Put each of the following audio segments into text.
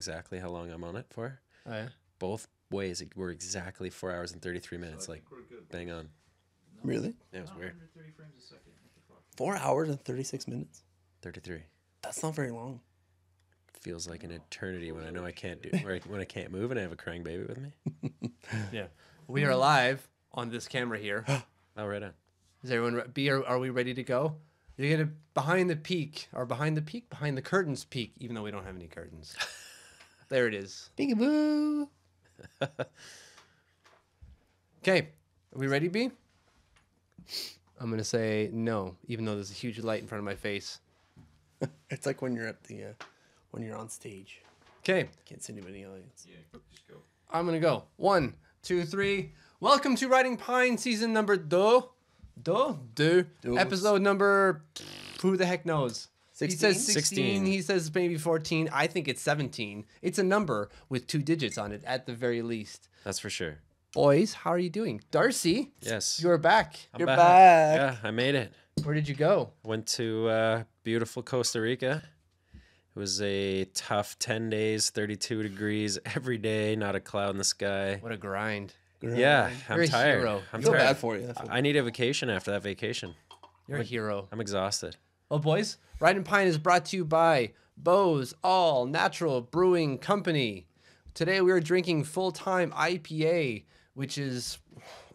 exactly how long I'm on it for. Oh, yeah. Both ways were exactly 4 hours and 33 minutes. So I Like, think we're good. bang on. Really? Yeah, it was weird. 130 frames a second. What the fuck? 4 hours and 36 minutes. 33. That's not very long. Feels like an eternity when I know I can't do when I can't move and I have a crying baby with me. Yeah. We are live on this camera here. Oh, right on. Is everyone are we ready to go? You're gonna behind the curtains peek, even though we don't have any curtains. There it is. Peekaboo. Okay, are we ready, B? I'm gonna say no, even though there's a huge light in front of my face. It's like when you're at the when you're on stage. Okay, Can't see anybody in the audience. Yeah, just go. I'm gonna go. 1, 2, 3. Welcome to Riding Pine season number two. Episode number, who the heck knows? 16? He says 16. 16. He says maybe 14. I think it's 17. It's a number with 2 digits on it at the very least. That's for sure. Boys, how are you doing? Darcy, Yes. you're back. I'm You're back. Yeah, I made it. Where did you go? Went to beautiful Costa Rica. It was a tough 10 days, 32 degrees every day, not a cloud in the sky. What a grind. Yeah, You're I'm a tired. hero. I'm I feel tired. bad for you. I need a vacation after that vacation. You're a hero. I'm exhausted. Well, boys, Riding Pine is brought to you by Bose All Natural Brewing Company. Today we are drinking full-time IPA, which is,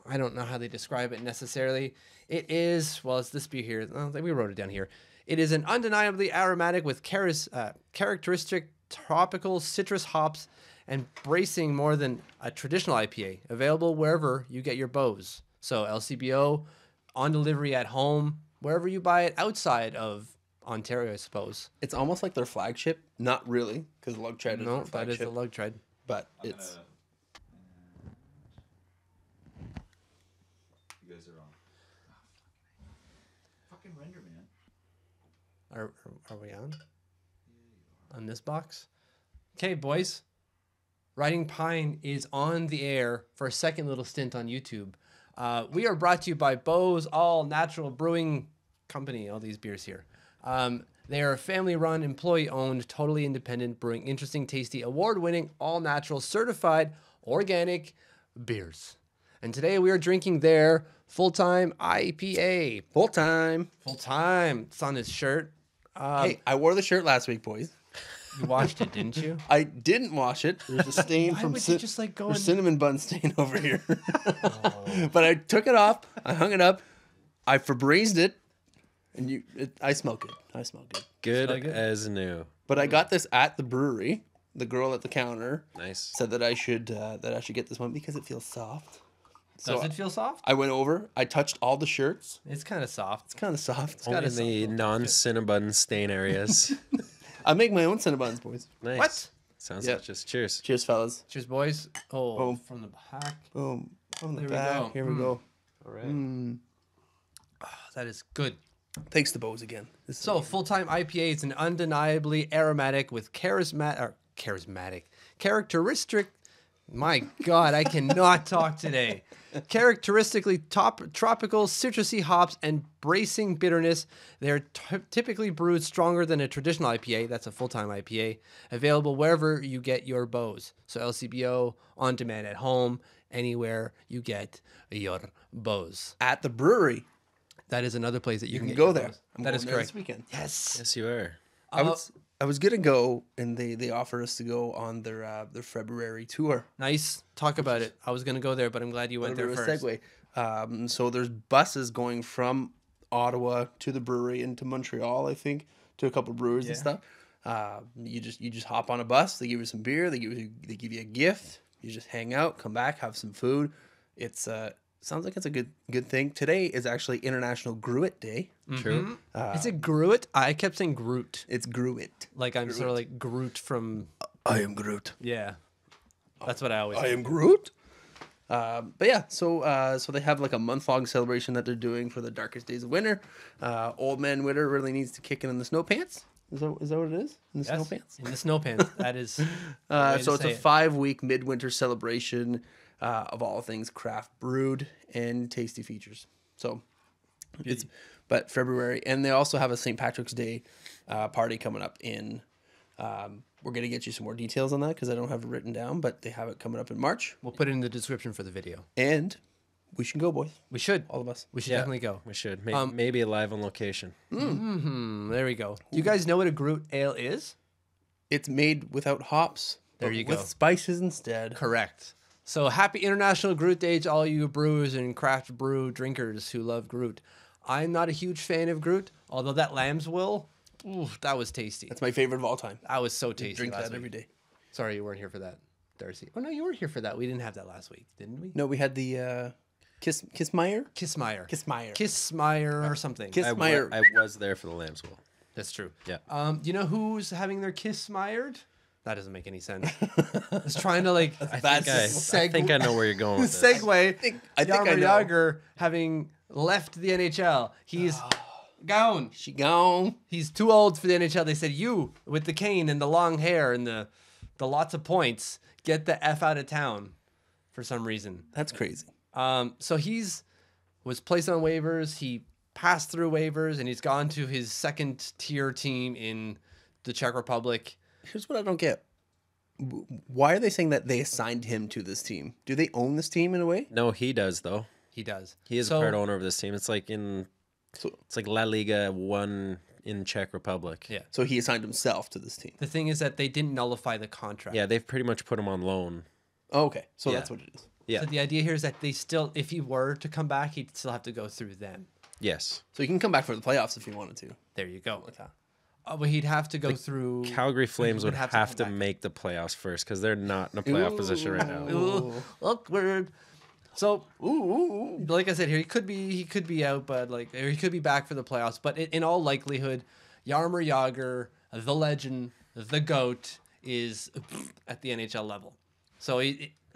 I don't know how they describe it necessarily. It is, well, it's this beer here. Oh, we wrote it down here. It is an undeniably aromatic with characteristic tropical citrus hops and bracing more than a traditional IPA. Available wherever you get your Bose. So LCBO, on delivery at home, wherever you buy it outside of Ontario, I suppose. It's almost like their flagship. Not really, because Lug Tread is No, their that flagship. is the lug tread. But I'm it's gonna, you guys are on. Fucking render, man. Are we on? On this box? Okay, boys. Riding Pine is on the air for a second little stint on YouTube. We are brought to you by Bose All Natural Brewing Company. All these beers here. They are a family-run, employee-owned, totally independent, brewing interesting, tasty, award-winning, all-natural, certified, organic beers. And today we are drinking their full-time IPA. full time. Full-time. It's on his shirt. Hey, I wore the shirt last week, boys. You watched it, didn't you? I didn't wash it. There's a stain Why from would you just like go there's and... cinnamon bun stain over here. But I took it off. I hung it up. I Febrezed it, and I smell good. I smell good. Good Smell good? as new. But I got this at the brewery. The girl at the counter Nice. said that I should get this one because it feels soft. Does it feel soft? I went over. I touched all the shirts. It's kind of soft. It's kind of soft. Only got in the non-cinnabon stain areas. I make my own Cinnabons, boys. Nice. What? Sounds Yeah. like just cheers. Cheers, fellas. Cheers, boys. Oh, Boom. from the back. Boom. From the There we back. go. Here we go. All right. That is good. Thanks to Bose again. This is So, full-time IPA is an undeniably aromatic with characteristic. My God, I cannot talk today. Characteristically tropical citrusy hops and bracing bitterness. They're typically brewed stronger than a traditional IPA. That's a full-time IPA. Available wherever you get your Bose. So LCBO, on demand at home, anywhere you get your Bose. at the brewery. That is another place that you can You get can go your there. Bose. I'm That going is there correct. this weekend. Yes. Yes, you are. I was gonna go, and they offered us to go on their February tour. Nice. Talk about it. I was going to go there, but I'm glad you went there Whatever first. segue. So there's buses going from Ottawa to the brewery and to Montreal, I think, to a couple breweries and stuff. You just hop on a bus. They give you some beer. They give you a gift. You just hang out, come back, have some food. It's sounds like it's a good thing. Today is actually International Gruit Day. True. Is it Gruit? I kept saying Groot. It's Gruit. Like I'm sort of like Groot from... I am Groot. Yeah. That's what I always I am Groot. But yeah, so they have like a month-long celebration that they're doing for the darkest days of winter. Old Man Winter really needs to kick in the snow pants. Is that what it is? In the snow pants? In the snow pants. That is... So it's a 5-week midwinter celebration of all things craft brewed and tasty features. So but February, and they also have a St. Patrick's Day party coming up in We're going to get you some more details on that because I don't have it written down, but they have it coming up in March. We'll put it in the description for the video. And we should go, boys. We should. All of us. We should Yeah. definitely go. We should. Maybe live on location. There we go. Do you guys know what a Groot ale is? It's made without hops. There but you with go. spices instead. Correct. So happy International Groot Day to all you brewers and craft brew drinkers who love Groot. I'm not a huge fan of Groot, although that lamb's will, ooh, that was tasty. That's my favorite of all time. That was so tasty. Drink last that week. every day. Sorry you weren't here for that, Darcy. Oh no, you were here for that. We didn't have that last week, didn't we? No, we had the Kissmeyer? Kissmeyer. Kissmeyer. Kissmeyer or something. Kissmeyer. I was there for the Lamb's Will. That's true. Yeah. Do you know who's having their kiss mired? That doesn't make any sense. I was trying to like I think I know where you're going with this. segue. I think I Jaromir know. Jagr having left the NHL. He's gone. She gone. He's too old for the NHL. They said, you with the cane and the long hair and the lots of points, get the F out of town for some reason. That's crazy. So was placed on waivers. He passed through waivers and he's gone to his second tier team in the Czech Republic. Here's what I don't get. Why are they saying that they assigned him to this team? Do they own this team in a way? No, he does though. He does. He is a part owner of this team. It's like it's like La Liga 1 in Czech Republic. Yeah. So he assigned himself to this team. The thing is that they didn't nullify the contract. Yeah, they've pretty much put him on loan. Oh, okay. So Yeah. that's what it is. Yeah. So the idea here is that they still, if he were to come back, he'd still have to go through them. Yes. So he can come back for the playoffs if he wanted to. There you go. But he'd have to go through. Calgary Flames would have come to back. make the playoffs first because they're not in a playoff position right now. Ooh, awkward. So, like I said here, he could be out, but or he could be back for the playoffs. But in all likelihood, Jaromir Jagr, the legend, the GOAT, is at the NHL level. So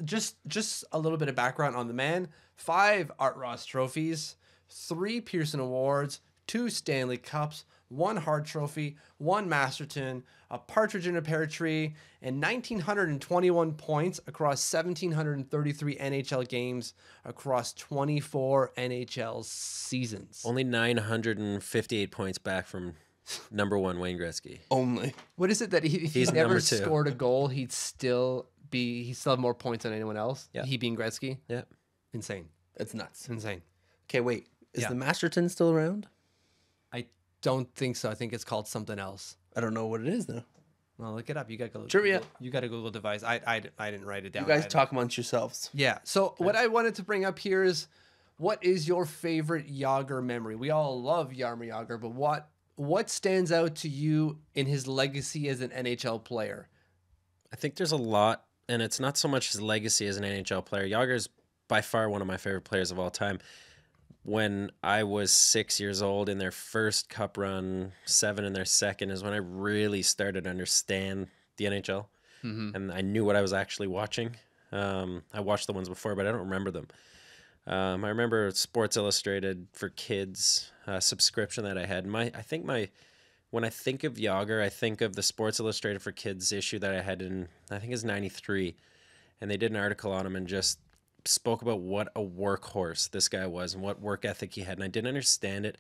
just a little bit of background on the man: 5 Art Ross trophies, 3 Pearson Awards, 2 Stanley Cups, 1 Hart Trophy, 1 Masterton, a partridge in a pear tree, and 1,921 points across 1,733 NHL games across 24 NHL seasons. Only 958 points back from number 1 Wayne Gretzky. Only. What is it that if he He's never number 2. scored a goal, he'd still have more points than anyone else? Yeah. He being Gretzky? Yeah. Insane. That's nuts. Insane. Okay, wait. Is Yeah. the Masterton still around? I don't think so. I think it's called something else. I don't know what it is now. Well, look it up. You got to Trivia. You got a Google device. I didn't write it down. You guys I- talk amongst yourselves. Yeah. So what I wanted to bring up here is, what is your favorite Jagr memory? We all love Jaromir Jagr, but what stands out to you in his legacy as an NHL player? I think there's a lot, and it's not so much his legacy as an NHL player. Jagr's by far one of my favorite players of all time. When I was 6 years old in their first cup run, 7 in their second, is when I really started to understand the NHL. And I knew what I was actually watching. I watched the ones before, but I don't remember them. I remember Sports Illustrated for Kids subscription that I had. When I think of Jagr, I think of the Sports Illustrated for Kids issue that I had in, I think it's 93. And they did an article on him and just spoke about what a workhorse this guy was and what work ethic he had. And I didn't understand it.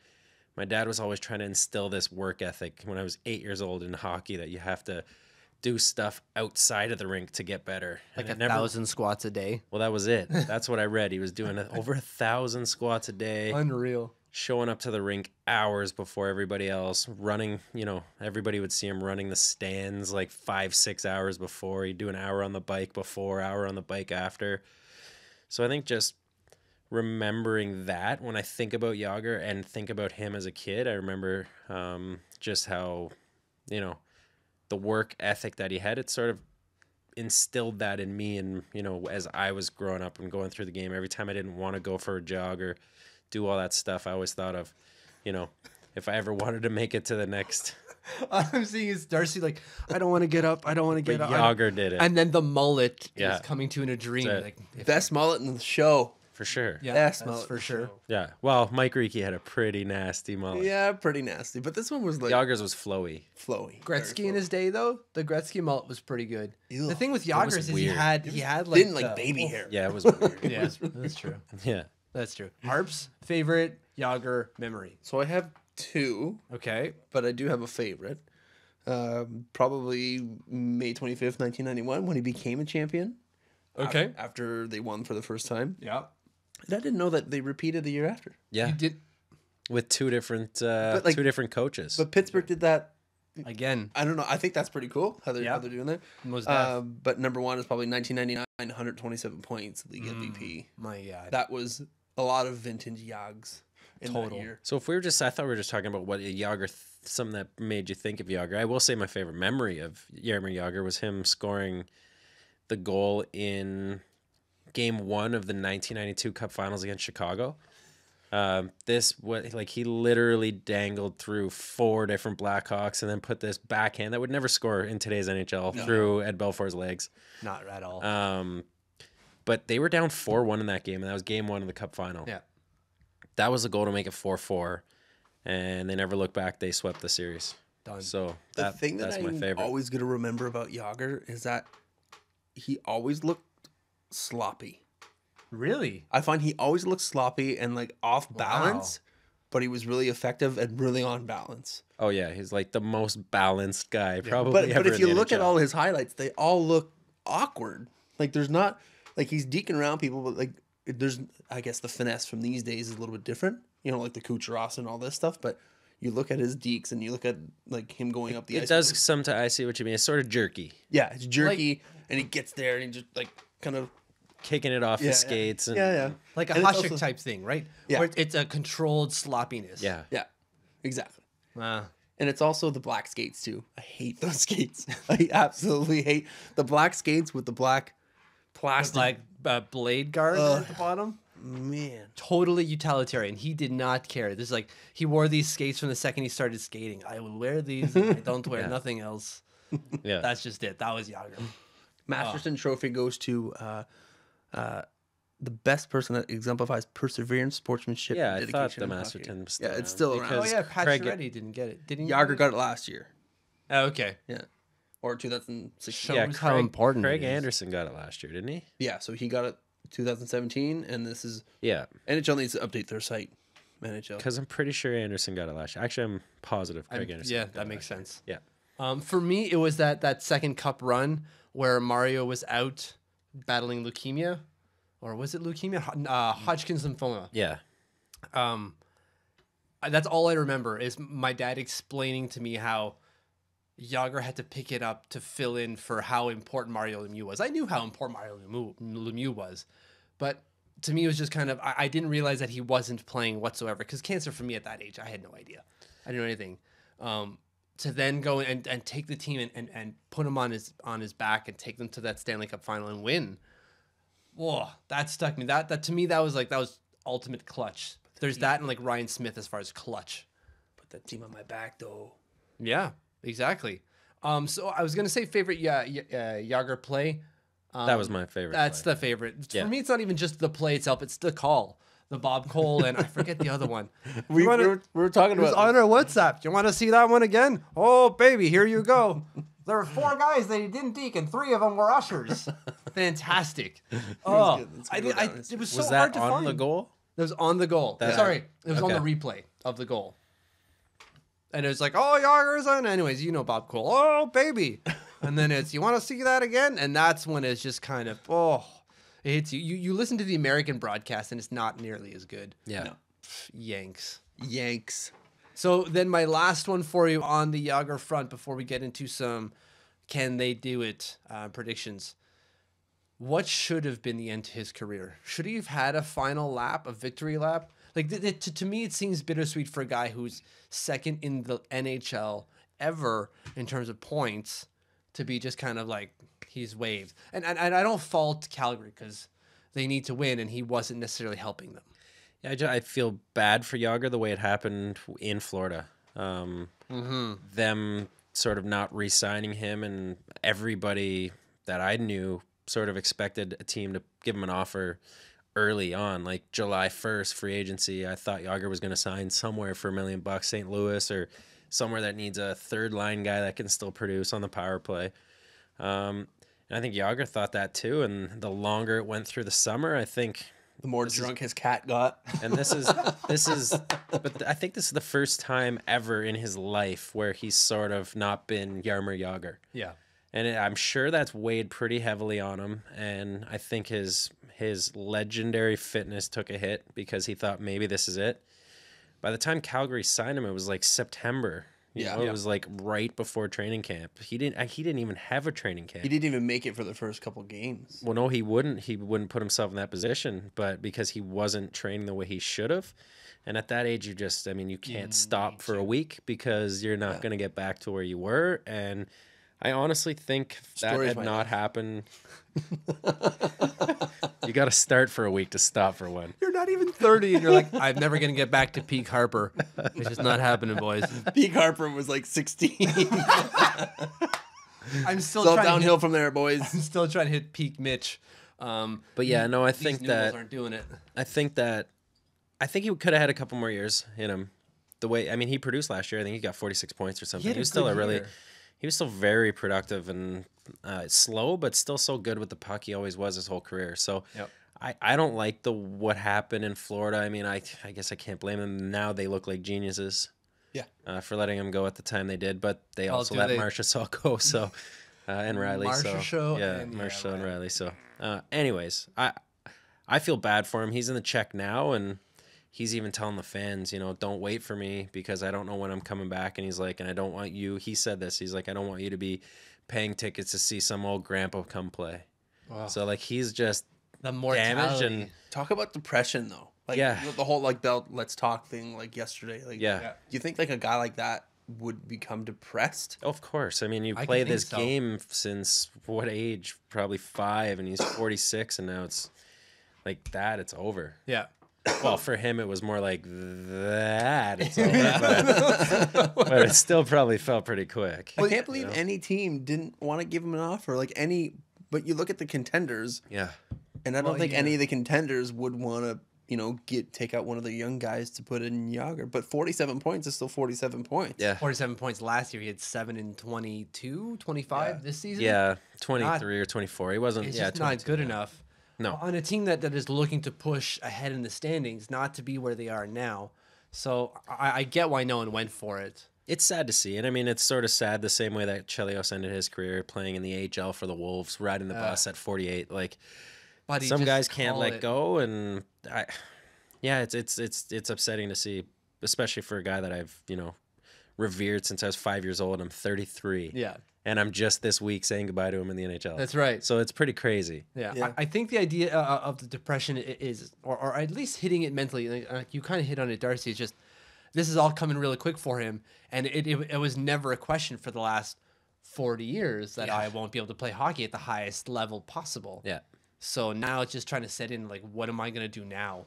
My dad was always trying to instill this work ethic when I was 8 years old in hockey, that you have to do stuff outside of the rink to get better. Like And 1,000 squats a day. Well, that was it. That's what I read. He was doing over 1,000 squats a day, Unreal. showing up to the rink hours before everybody else, running, everybody would see him running the stands like 5-6 hours before. He'd do an hour on the bike before, hour on the bike after. So I think just remembering that when I think about Jagr and think about him as a kid, I remember just how, the work ethic that he had, it sort of instilled that in me. And, as I was growing up and going through the game, every time I didn't want to go for a jog or do all that stuff, I always thought of, if I ever wanted to make it to the next. All I'm seeing is Darcy like, I don't want to get up. I don't want to get But up. Jagr did it. And then the mullet Yeah. is coming to in a dream. That's it. Like, Best mullet in the show. For sure. yeah, Best that's mullet for in the sure. show. Yeah. Well, Mike Reekie had a pretty nasty mullet. Yeah, pretty nasty. But this one was like Jagr's was flowy. flowy. Gretzky in his day though, the Gretzky mullet was pretty good. Ew. The thing with was Jagr is he weird. had like Didn't like baby hair. Yeah, it was weird. Yeah, that's true. Yeah. That's true. Harp's favorite Jagr memory. So I have 2, Okay. but I do have a favorite. Probably May 25th, 1991, when he became a champion. Okay. After they won for the first time. Yeah. And I didn't know that they repeated the year after. Yeah, You did with two different like- two different coaches. But Pittsburgh did that. again. I don't know. I think that's pretty cool how they're Yeah. doing that. Most def. But number one is probably 1999, 127 points, league MVP. My God. That was a lot of vintage Yags in that Total. year. So if we were just, I thought we were just talking about what Jagr, something that made you think of Jagr. I will say my favorite memory of Jaromir Jagr was him scoring the goal in Game 1 of the 1992 Cup Finals against Chicago. He literally dangled through 4 different Blackhawks and then put this backhand that would never score in today's NHL through Ed Belfour's legs. Not at all. But they were down 4-1 in that game, and that was Game 1 of the Cup Final. Yeah. That was a goal to make it 4-4, and they never looked back. They swept the series. Done. So The thing that that's my I'm favorite. always going to remember about Jagr is that he always looked sloppy. Really? I find he always looked sloppy and like off balance, but he was really effective and really on balance. Oh yeah, he's like the most balanced guy probably But ever. if you in the look at NHL. all his highlights, they all look awkward. Like there's not like he's deking around people, but like there's I guess the finesse from these days is a little bit different. You know, like the Kucherovs and all this stuff. But you look at his dekes and you look at like him going up the ice. it does I see what you mean. It's sort of jerky, Yeah, it's jerky, and he gets there and he just like kind of kicking it off yeah, his skates. And, yeah. Like a And it's Hasek also- type thing, right? Yeah. Where it's a controlled sloppiness. yeah. Yeah, exactly. Uh, And it's also the black skates too. I hate those skates. I absolutely hate the black skates with the black plastic. like blade guard at the bottom. Man, Totally utilitarian. He did not care. This is like he wore these skates from the second he started skating. I will wear these. And I don't wear nothing else. Yeah. That's just it. That was Jagr. Masterton Trophy goes to the best person that exemplifies perseverance, sportsmanship. Yeah, and I thought dedication the in hockey. Masterton was Yeah, still it's still around around. Oh because yeah, Pat Craig- Chiaretti didn't get it. Didn't he? Jagr got it last year. Oh, okay. Yeah, or 2016. Shows Yeah, how important Craig it is. Anderson got it last year, didn't he? Yeah, so he got it 2017, and this is Yeah, NHL needs to update their site. NHL. because I'm pretty sure Anderson got it last year. Actually, I'm positive Craig Anderson. Yeah, got that it makes last year. sense. Yeah. For me, it was that second cup run where Mario was out battling leukemia, or was it leukemia? Hodgkin's lymphoma. Yeah. That's all I remember is my dad explaining to me how Jagr had to pick it up to fill in for how important Mario Lemieux was. I knew how important Mario Lemieux was, but to me it was just kind of I didn't realize that he wasn't playing whatsoever because cancer for me at that age I had no idea. I didn't know anything. To then go and take the team and put him on his back and take them to that Stanley Cup final and win. Whoa, that stuck me. That to me that was ultimate clutch. There's that and like Ryan Smith as far as clutch. Put that team on my back, though. Yeah, exactly. So I was gonna say favorite Jagr play. That was my favorite. That's play. the favorite. Yeah. For me, it's not even just the play itself; it's the call, the Bob Cole, and I forget the other one. We were talking It was about on our WhatsApp. You want to see that one again? Oh, baby, here you go. There were 4 guys that he didn't deke, and 3 of them were ushers. Fantastic. Oh, good. It's good down it was so Was hard that to on find. the goal? It was on the goal. That- Sorry, it was on the Okay. replay of the goal. And it was like, oh, Jagr's on. Anyways, you know Bob Cole. Oh, baby. And then it's, you want to see that again? And that's when it's just kind of, it hits you. You listen to the American broadcast, and it's not nearly as good. Yeah. No. Yanks. Yanks. So then my last one for you on the Jagr front before we get into some can they do it predictions. What should have been the end to his career? Should he have had a final lap, a victory lap? Like to me, it seems bittersweet for a guy who's second in the NHL ever in terms of points to be just kind of like he's waived. And I don't fault Calgary because they need to win, and he wasn't necessarily helping them. Yeah, I feel bad for Jagr the way it happened in Florida. Them sort of not re-signing him, and everybody that I knew sort of expected a team to give him an offer early on, like July 1st, free agency. I thought Jagr was going to sign somewhere for $1 million, St. Louis, or somewhere that needs a third line guy that can still produce on the power play. And I think Jagr thought that too. And the longer it went through the summer, I think The more drunk his cat got. And this is, but I think this is the first time ever in his life where he's sort of not been Jaromir Jagr. Yeah. And I'm sure that's weighed pretty heavily on him. And I think his legendary fitness took a hit because he thought maybe this is it. By the time Calgary signed him, it was like September. You know, it was like right before training camp. He didn't even have a training camp. He didn't even make it for the first couple games. Well, no, he wouldn't. He wouldn't put himself in that position, but because he wasn't training the way he should have. And at that age, you can't stop for a week because you're not going to get back to where you were. And I honestly think that Stories had might not laugh. happened. You got to start for a week to stop for one. You're not even 30, and you're like, I'm never going to get back to peak Harper. It's just not happening, boys. Peak Harper was like 16. I'm still So trying downhill from there, boys. I'm still trying to hit peak Mitch. But yeah, no, I These think noodles that aren't doing it. I think he could have had a couple more years in him. The way he produced last year, I think he got 46 points or something. had He a was still good year. he was still very productive and slow, but still so good with the puck. He always was his whole career. So Yep. I don't like what happened in Florida. I guess I can't blame them. Now they look like geniuses. Yeah. For letting him go at the time they did, but they Well, also do let they- Marchessault go. So and Riley. Marchessault and Marchessault and Riley. Riley. So, anyways, I feel bad for him. He's in the Czech now, and he's even telling the fans, don't wait for me because I don't know when I'm coming back. And he's like, and I don't want you. He said this. He's like, I don't want you to be paying tickets to see some old grandpa come play. Wow. So like he's just The damaged mortality. and Talk about depression, though. Like, Yeah. the whole like Bell Let's Talk thing, like yesterday. Like, yeah. Yeah. Do you think like a guy like that would become depressed? Of course. You I play can think this so. game since what age? Probably 5, and he's 46, and now it's like that. It's over. Yeah. Well, for him, it was more like that. It's over, but it still probably felt pretty quick. I can't believe any team didn't want to give him an offer. Like any, but you look at the contenders, Yeah. and I don't Well, think yeah. any of the contenders would want to, take out one of the young guys to put in Yager. But 47 points is still 47 points. Yeah. 47 points last year. He had 7 in 22, 25 this season. Yeah. 23 or 24. He wasn't. It's yeah. just not 22, good yeah. enough. No. On a team that is looking to push ahead in the standings, not to be where they are now. So I get why no one went for it. It's sad to see. And it's sort of sad the same way that Chelios ended his career playing in the AHL for the Wolves, riding the bus at 48. Like But he some just guys can't call let it. go, and it's upsetting to see, especially for a guy that I've revered since I was 5 years old. I'm 33. Yeah, And I'm just this week saying goodbye to him in the NHL. that's right. So it's pretty crazy. Yeah, Yeah. I think the idea of the depression is, or at least hitting it mentally. Like you kind of hit on it, Darcy. It's just this is all coming really quick for him, and it was never a question for the last 40 years that I won't be able to play hockey at the highest level possible. Yeah. So now it's just trying to set in like, what am I gonna do now?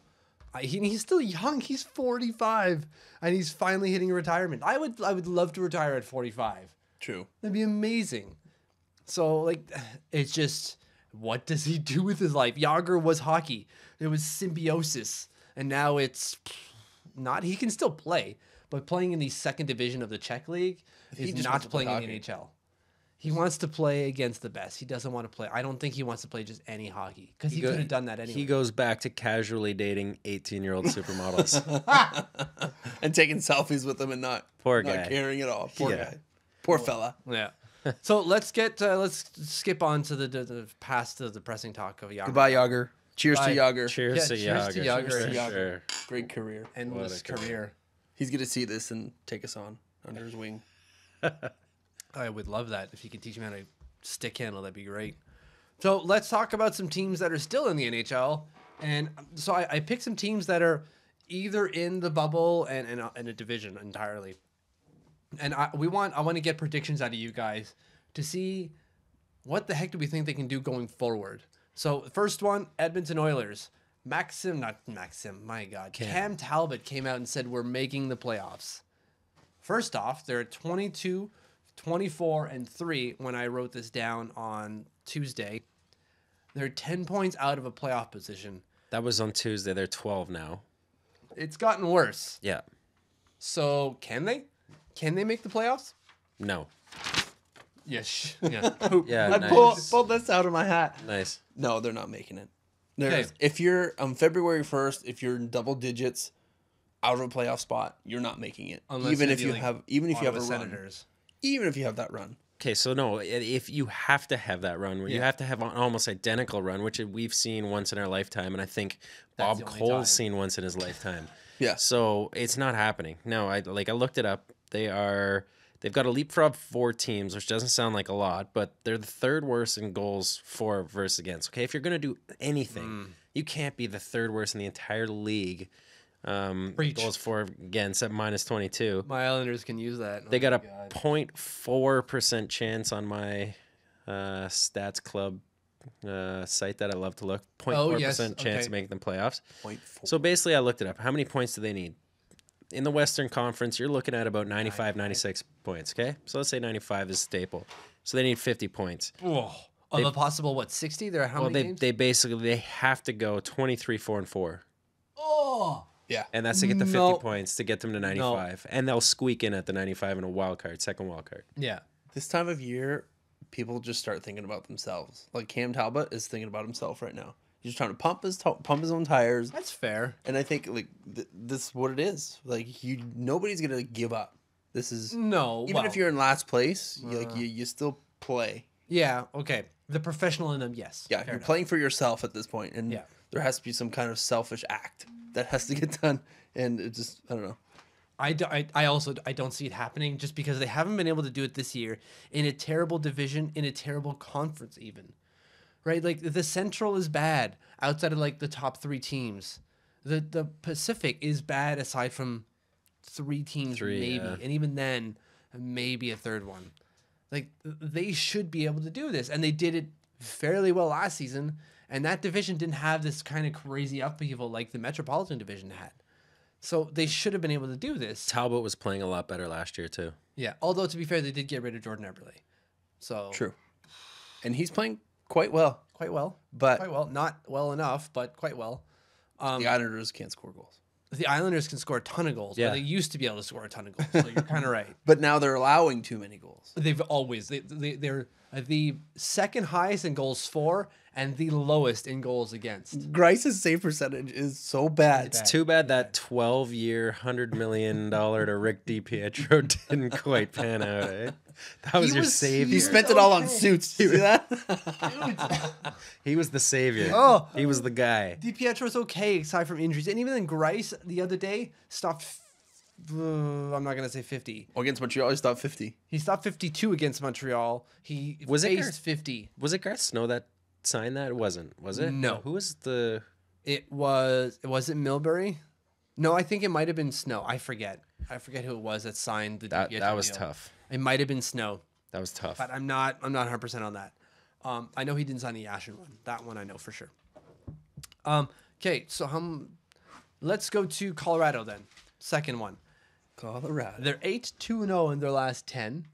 He's still young. He's 45, and he's finally hitting retirement. I would love to retire at 45. True. That'd be amazing. So, like, it's just, what does he do with his life? Jagr was hockey. It was symbiosis. And now it's not. He can still play, but playing in the second division of the Czech League He is just not wants to play playing in the hockey. NHL. He wants to play against the best. He doesn't want to play. I don't think he wants to play just any hockey because he could have done that anyway. He goes back to casually dating 18-year-old supermodels. And taking selfies with them and not Poor not guy. caring at all. Poor Yeah. guy. Poor fella. Yeah. So let's skip on to the past the depressing talk of Jagr. Goodbye, Yager. Cheers Bye. to Yager. Cheers Yeah, to cheers to Jagr. Jagr. for Cheers to Jagr. sure. Great career. Endless What a career. He's gonna see this and take us on under his wing. I would love that. If you could teach me how to stick handle, that'd be great. So let's talk about some teams that are still in the NHL. And so I picked some teams that are either in the bubble and in a division entirely. And I want to get predictions out of you guys to see what the heck do we think they can do going forward. So first one, Edmonton Oilers. Cam Talbot came out and said we're making the playoffs. First off, they're at 22, 24, and 3 when I wrote this down on Tuesday. They're 10 points out of a playoff position. That was on Tuesday. They're 12 now. It's gotten worse. Yeah. So can they? Can they make the playoffs? No. Yes. Yeah. Yeah. I nice. pulled this out of my hat. Nice. No, they're not making it. There's, Okay. if you're on February 1st, if you're in double digits out of a playoff spot, you're not making it. Unless even you're if you dealing have even if you have a Ottawa run. Senators. Even if you have that run. Okay, so no, if you have to have that run, where you Yeah. have to have an almost identical run, which we've seen once in our lifetime, and I think That's Bob the only Cole's time. seen once in his lifetime. Yeah. So it's not happening. No, I looked it up. They've got a leapfrog 4 teams, which doesn't sound like a lot, but they're the 3rd worst in goals for versus against. Okay, if you're gonna do anything, you can't be the 3rd worst in the entire league. Preach. Goals for against at -22. My Islanders can use that. They Oh got my a God. 0.4% chance on my stats club site that I love to look. 0.4% yes, chance okay. of making them playoffs. 0.4. So basically, I looked it up. How many points do they need? In the Western Conference, you're looking at about 95, 96 points, okay? So let's say 95 is staple. So they need 50 points. Oh, of a possible, what, 60? There are how Well, many they games? they have to go 23, 4, and 4. Oh! Yeah. And that's to get the 50 No. points to get them to 95. And they'll squeak in at the 95 in a wild card, second wild card. Yeah. This time of year, people just start thinking about themselves. Like Cam Talbot is thinking about himself right now. He's just trying to pump his own tires. That's fair. And I think like this is what it is. Like nobody's gonna give up. This is No. even well, if you're in last place, you still play. Yeah, okay. The professional in them, yes. Yeah, Fair you're enough. playing for yourself at this point, and Yeah. there has to be some kind of selfish act that has to get done. And it just I don't know. I also don't see it happening just because they haven't been able to do it this year in a terrible division, in a terrible conference even. Right? Like the Central is bad outside of like the top 3 teams. The Pacific is bad aside from 3 teams maybe. yeah. And even then maybe a 3rd one. Like they should be able to do this and they did it fairly well last season and that division didn't have this kind of crazy upheaval like the Metropolitan division had. So they should have been able to do this. Talbot was playing a lot better last year, too. Yeah. Although to be fair, they did get rid of Jordan Eberle. So True. And he's playing quite well, quite well. but Quite well. Not well enough, but quite well. the Islanders can't score goals. The Islanders can score a ton of goals. Yeah. Or they used to be able to score a ton of goals. So you're kind of right. But now they're allowing too many goals. They've always they're the second highest in goals for and the lowest in goals against. Grice's save percentage is so bad. It's bad. Too bad that 12-year, $100 million to Rick DiPietro didn't quite pan out, eh? That was He your was- savior. He he spent it all on okay. suits. You see that? He was the savior. Oh. He was the guy. DiPietro's okay aside from injuries, and even then Grice the other day stopped. I'm not gonna say 50. Well, against Montreal, he stopped 50. He stopped 52 against Montreal. He Was it faced Garth? 50. Was it Garth Snow that signed that? It wasn't, was it? No. Who was the... It was it Milbury? No, I think it might have been Snow. I forget who it was that signed the That DiPietro was deal. tough. It might have been Snow, That was tough. but I'm not 100% on that. I know he didn't sign the Ashen one. That one I know for sure. Okay, so let's go to Colorado then. Second one. Colorado. They're 8-2-0 in their last 10.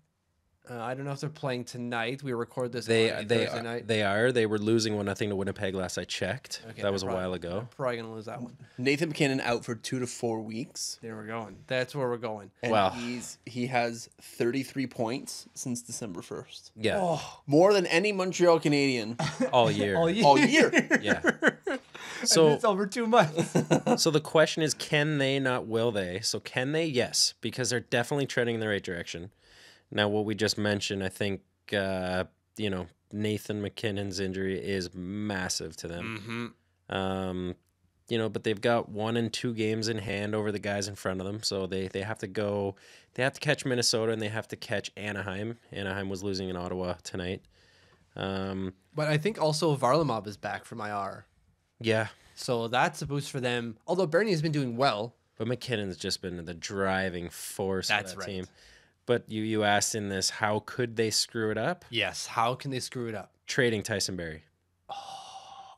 I don't know if they're playing tonight. We record this They on they Thursday night. they are. They were losing 1-0 to Winnipeg last I checked. Okay, that was a they're while probably- ago. Probably gonna lose that one. Nathan McKinnon out for 2 to 4 weeks. There we're going. That's where we're going. And Wow. he has 33 points since December 1st. Yeah, Oh, More than any Montreal Canadian all year. all year. all year. Yeah. And So it's over 2 months. so the question is, can they, not will they? So can they? Yes, because they're definitely treading in the right direction. Now, what we just mentioned, I think, Nathan McKinnon's injury is massive to them. But they've got 1 and 2 games in hand over the guys in front of them. So they have to go, they have to catch Minnesota and they have to catch Anaheim. Anaheim was losing in Ottawa tonight. But I think also Varlamov is back from IR. Yeah, So that's a boost for them. Although Bernie has been doing well. but McKinnon's just been the driving force That's of that right. team. But you asked in this, how could they screw it up? Yes. How can they screw it up? Trading Tyson Berry.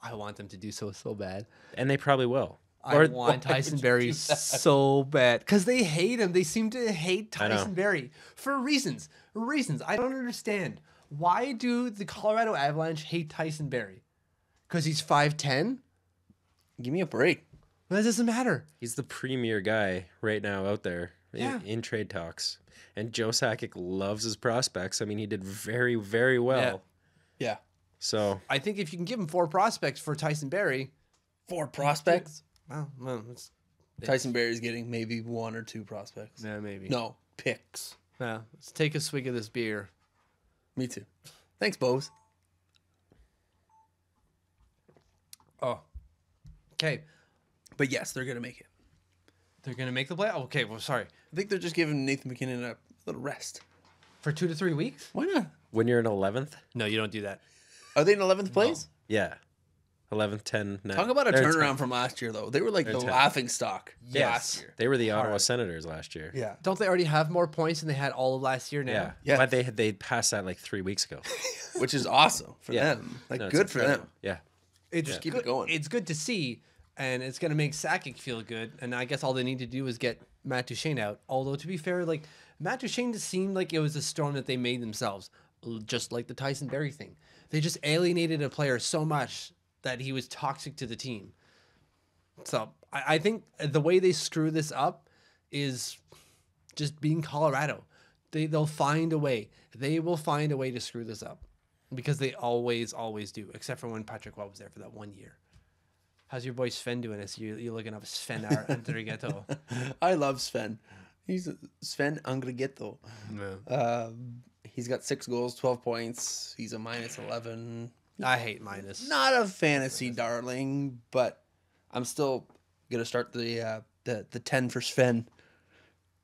I want them to do so bad. And they probably will. I want Tyson Berry so bad because they hate him. They seem to hate I know. Tyson Berry for reasons. I don't understand. Why do the Colorado Avalanche hate Tyson Berry? Because he's 5'10"? Give me a break. That doesn't matter. He's the premier guy right now out there Yeah. in trade talks. And Joe Sakic loves his prospects. I mean, he did very, very well. Yeah. So I think if you can give him 4 prospects for Tyson Barrie, 4 prospects. well, it's, Tyson Berry's getting maybe 1 or 2 prospects. yeah, maybe. No, picks. Yeah, let's take a swig of this beer. Me too. Thanks, Bose. Oh, okay. But yes, they're gonna make it. They're gonna make the play. Oh, okay, well, sorry. I think they're just giving Nathan McKinnon a little rest. For 2 to 3 weeks? Why not? when you're in 11th, No, you don't do that. Are they in 11th place? yeah, 11th, 10, 9. Talk about a They're turnaround 10. from last year, though. They were like the 10. laughing stock last Yes, year. they were the Ottawa Senators last year. Yeah. Don't they already have more points than they had all of last year now? Yeah, Yeah. but they passed that like 3 weeks ago. Which is awesome for Yeah. them. Like, No, it's good for incredible. them. Yeah, It's Just keep good. it going. It's good to see, and it's going to make Sakic feel good. And I guess all they need to do is get Matt Duchene out. Although, to be fair, like Matt Duchene just seemed like it was a storm that they made themselves, just like the Tyson Barrie thing. They just alienated a player so much that he was toxic to the team. So I think the way they screw this up is just being Colorado. They'll find a way. They will find a way to screw this up because they always do, except for when Patrick Waugh was there for that 1 year. How's your boy Sven doing? This you're looking up Sven Andrighetto. I love Sven. He's Sven Angrigetto. No. He's got 6 goals, 12 points. He's a minus 11. I hate minus. Not a fantasy darling, but I'm still gonna start the 10 for Sven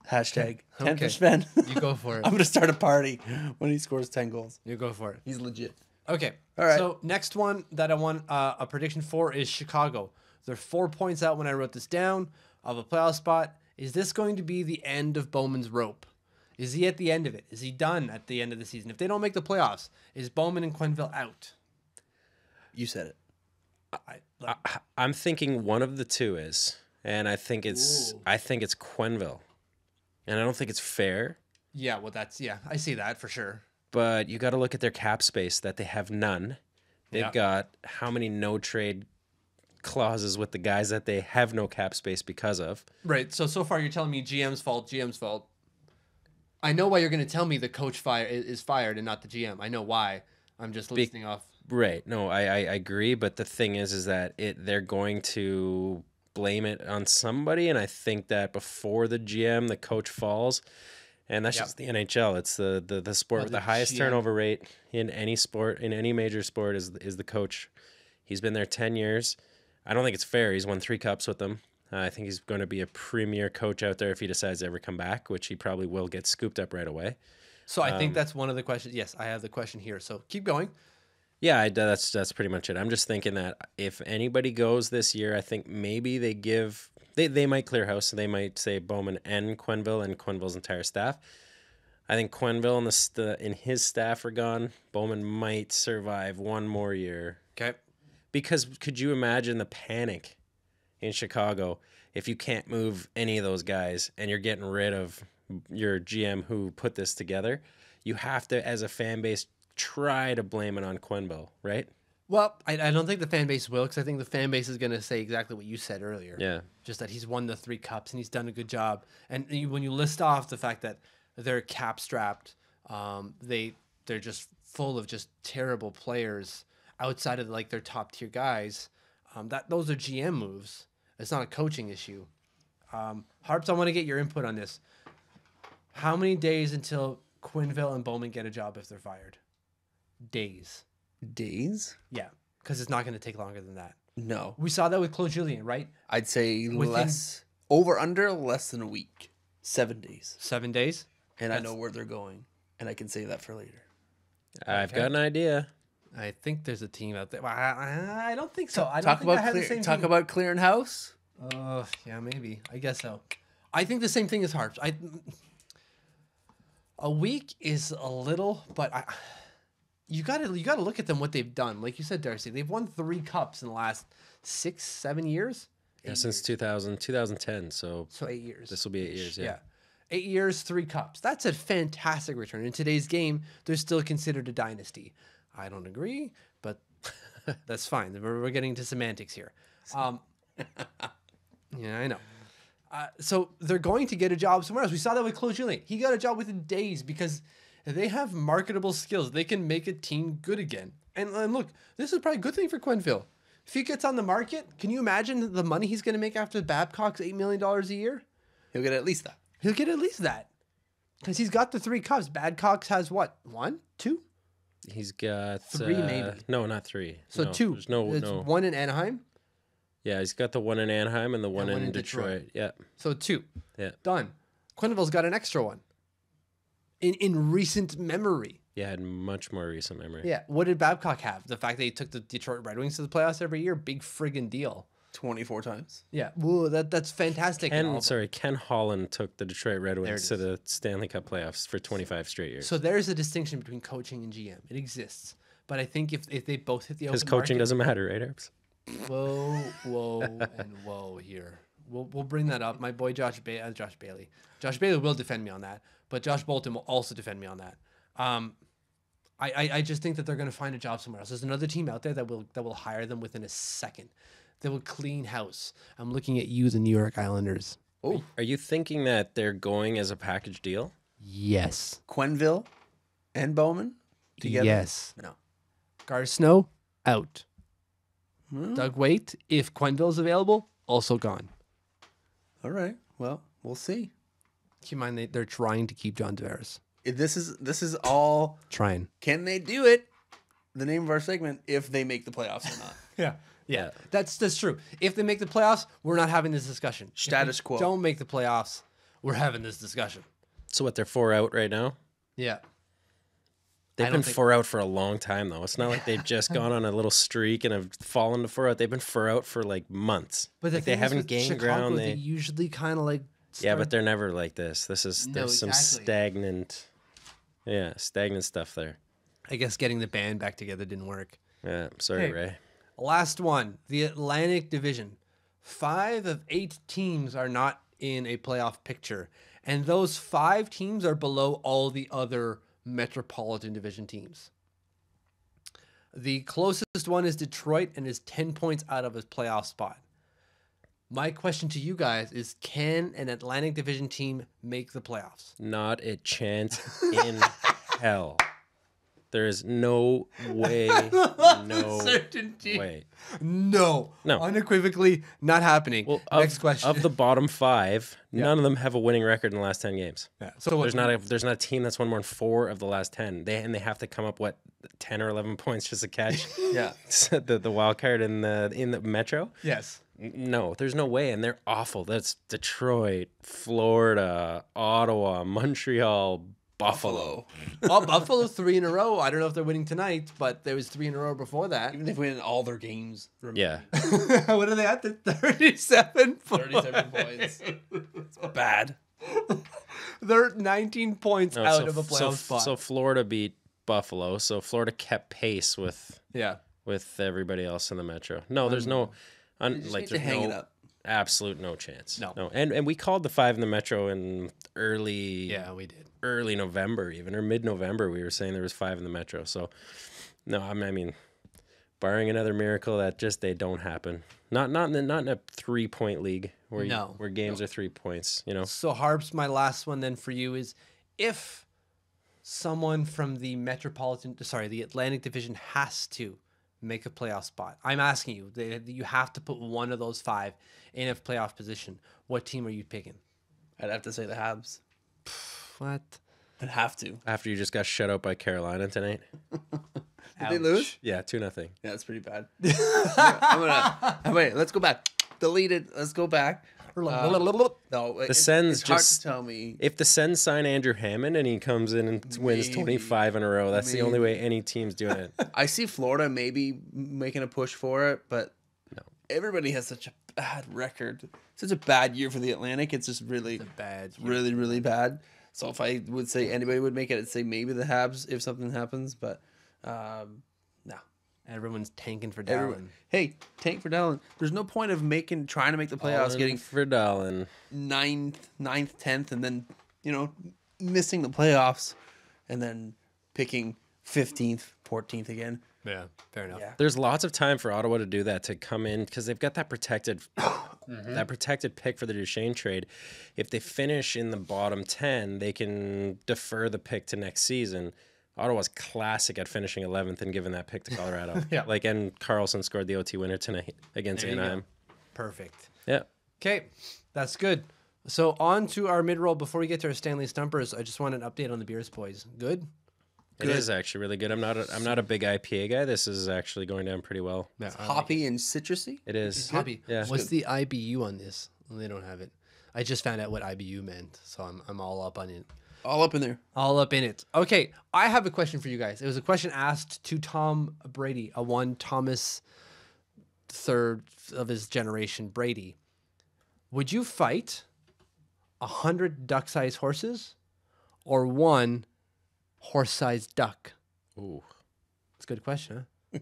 hashtag 10 Okay. for Sven. You go for it. I'm gonna start a party when he scores 10 goals. You go for it. He's legit. Okay. All right. So next one that I want a prediction for is Chicago. They're 4 points out when I wrote this down of a playoff spot. Is this going to be the end of Bowman's rope? Is he at the end of it? Is he done at the end of the season? If they don't make the playoffs, is Bowman and Quenneville out? You said it. I'm thinking one of the two is, and I think it's Ooh. Quenneville, and I don't think it's fair. Yeah, well, I see that for sure. But you got to look at their cap space that they have none. They've Yeah. got how many no trade clauses with the guys that they have no cap space because of. Right. So far you're telling me GM's fault. I know why you're going to tell me the coach is fired and not the GM. I know why. I'm just listening off. Right. No, I agree. But the thing is that they're going to blame it on somebody. And I think that before the GM, the coach falls. And that's just the NHL. It's the sport with the the highest GM. turnover rate in any sport, in any major sport is the coach. He's been there 10 years. I don't think it's fair. He's won 3 cups with them. I think he's going to be a premier coach out there if he decides to ever come back, which he probably will get scooped up right away. So I think that's one of the questions. Yes, I have the question here. So keep going. Yeah, that's pretty much it. I'm just thinking that if anybody goes this year, I think maybe they might clear house. So they might say Bowman and Quenneville's entire staff. I think Quenneville and his staff are gone. Bowman might survive 1 more year. Okay. Because could you imagine the panic in Chicago if you can't move any of those guys and you're getting rid of your GM who put this together? You have to, as a fan base, try to blame it on Quenneville, right? Well, I don't think the fan base will, because I think the fan base is going to say exactly what you said earlier. Yeah. Just that he's won the 3 cups and he's done a good job. And when you list off the fact that they're cap strapped, they're just full of just terrible players outside of like their top tier guys. Those are GM moves. It's not a coaching issue. Harps, I want to get your input on this. How many days until Quenneville and Bowman get a job if they're fired? Days. Days? Yeah, because it's not going to take longer than that. No. We saw that with Claude Julien, right? I'd say Within- less than a week. 7 days. 7 days. And I know where they're going. And I can say that for later. I've got an idea. I think there's a team out there. Well, I don't think so. I don't Talk think I about have the same talk team. about clearing house. Yeah, maybe. I guess so. I think the same thing as Harps. A week is a little, but you gotta look at them what they've done. Like you said, Darcy, they've won 3 cups in the last 6-7 years. Yeah, since 2010. So So 8 years. this will be 8 years. Yeah. 8 years, 3 cups. That's a fantastic return. In today's game, they're still considered a dynasty. I don't agree, but that's fine. We're getting into semantics here. Yeah, I know. So they're going to get a job somewhere else. We saw that with Claude Julien. He got a job within days because They have marketable skills. They can make a team good again. And look, this is probably a good thing for Quenneville. If he gets on the market, can you imagine the money he's going to make after Babcock's $8 million a year? He'll get at least that. He'll get at least that. Because he's got the 3 cups. Babcock's has what? 1? 2? He's got 3 maybe. No, not 3. So no, 2. There's no, It's no. 1 in Anaheim. Yeah, he's got the one in Anaheim and the one, one in in Detroit. Detroit. Yeah, So 2. yeah, Done. Quenneville's got an extra one. In recent memory. yeah. In much more recent memory. Yeah. What did Babcock have? The fact that he took the Detroit Red Wings to the playoffs every year? Big friggin' deal. 24 times. Yeah. Whoa, that's fantastic. and all, Ken Holland took the Detroit Red it Wings to is. the Stanley Cup playoffs for 25 straight years. So there's a distinction between coaching and GM. It exists. But I think if they both hit the open Because coaching market, doesn't matter, right, Herbs? whoa, and whoa here. We'll bring that up. My boy Josh Bailey. Josh Bailey will defend me on that, but Josh Bolton will also defend me on that. I just think that they're going to find a job somewhere else. There's another team out there that will hire them within a second. They will clean house. I'm looking at you, the New York Islanders. Oh, Are you thinking that they're going as a package deal? Yes. Quenneville and Bowman together? Yes. No. Garsnow out. Hmm. Doug Waite, if Quenneville's available, also gone. All right. Well, we'll see. Keep in mind they're trying to keep John Tavares. If this is all. Trying. Can they do it? The name of our segment. If they make the playoffs or not. Yeah. That's true. If they make the playoffs, we're not having this discussion. If Status they quo. Don't make the playoffs, we're having this discussion. So what? They're 4 out right now. Yeah. They've I been don't think- 4 out for a long time, though. It's not like they've just gone on a little streak and have fallen to 4 out. They've been 4 out for like months. But the Like, they thing is haven't with gained Chicago, ground. they usually kind of like Yeah, start- but they're never like this. There's No, some exactly. stagnant stuff there. I guess getting the band back together didn't work. Yeah, sorry, Hey. Ray. Last one, the Atlantic Division. 5 of 8 teams are not in a playoff picture, and those 5 teams are below all the other Metropolitan Division teams. The closest one is Detroit and is 10 points out of his playoff spot. My question to you guys is, can an Atlantic Division team make the playoffs? Not a chance in hell. There is no way. No Certainty. way. No. No. Unequivocally not happening. Well, Next question. Of the bottom 5, none of them have a winning record in the last 10 games. Yeah. So There's not a team that's won more than 4 of the last 10. They have to come up 10 or 11 points just to catch Yeah. the wild card in the Metro. Yes. No, there's no way, and they're awful. That's Detroit, Florida, Ottawa, Montreal, Buffalo. Well, Buffalo 3 in a row. I don't know if they're winning tonight, but there was 3 in a row before that. Even if we win all their games. Yeah, What are they at? 37 37 points. It's bad. They're 19 points No, out of a playoff spot. So Florida beat Buffalo. So Florida kept pace with yeah. everybody else in the Metro. No, there's no, Just need to there's hang it no up. absolute no chance. No. And we called the 5 in the Metro in early We did. early November, even or mid-November. We were saying there was 5 in the Metro. So no, I mean, barring another miracle, that just they don't happen. Not in a 3-point league where where games are 3 points. You know, So Harps, my last one then for you is, if someone from the the Atlantic Division has to make a playoff spot, I'm asking you, you have to put one of those 5 in a playoff position. What team are you picking? I'd have to say the Habs. What? I'd have to. after you just got shut out by Carolina tonight. Did they lose? Yeah, 2-0. Yeah, that's pretty bad. Wait, let's go back. Deleted. Let's go back. No, The Sens it's hard just to tell me. If the Sens sign Andrew Hammond and he comes in and wins Maybe. 25 in a row, that's the only way any team's doing it. I see Florida maybe making a push for it, but No. everybody has such a bad record. Such a bad year for the Atlantic. It's just really, Bad. really, really bad. So if I would say anybody would make it, I'd say maybe the Habs if something happens, but no. Everyone's tanking for Dallin. Everyone, hey, tank for Dallin. There's no point of trying to make the playoffs, All getting in for Dallin. 9th, 10th, and then, missing the playoffs and then picking 15th, 14th again. Yeah, fair enough. Yeah. There's lots of time for Ottawa to do that, to come in, because they've got that protected that protected pick for the Duchesne trade. If they finish in the bottom 10, they can defer the pick to next season. Ottawa's classic at finishing 11th and giving that pick to Colorado. Yeah. And Carlson scored the OT winner tonight against There you go. Anaheim. Perfect. Yeah. Okay, that's good. So on to our mid-roll. Before we get to our Stanley Stumpers, I just want an update on the beers, boys. Good? It is actually really good. I'm not a big IPA guy. This is actually going down pretty well. Yeah, Hoppy and citrusy. It is. It's happy. Yeah. What's the IBU on this? Well, they don't have it. I just found out what IBU meant, so I'm all up on it. All up in there. All up in it. Okay, I have a question for you guys. It was a question asked to Tom Brady, a one Thomas third of his generation Brady. Would you fight 100 duck-sized horses or one horse-sized duck? Ooh. That's a good question, huh?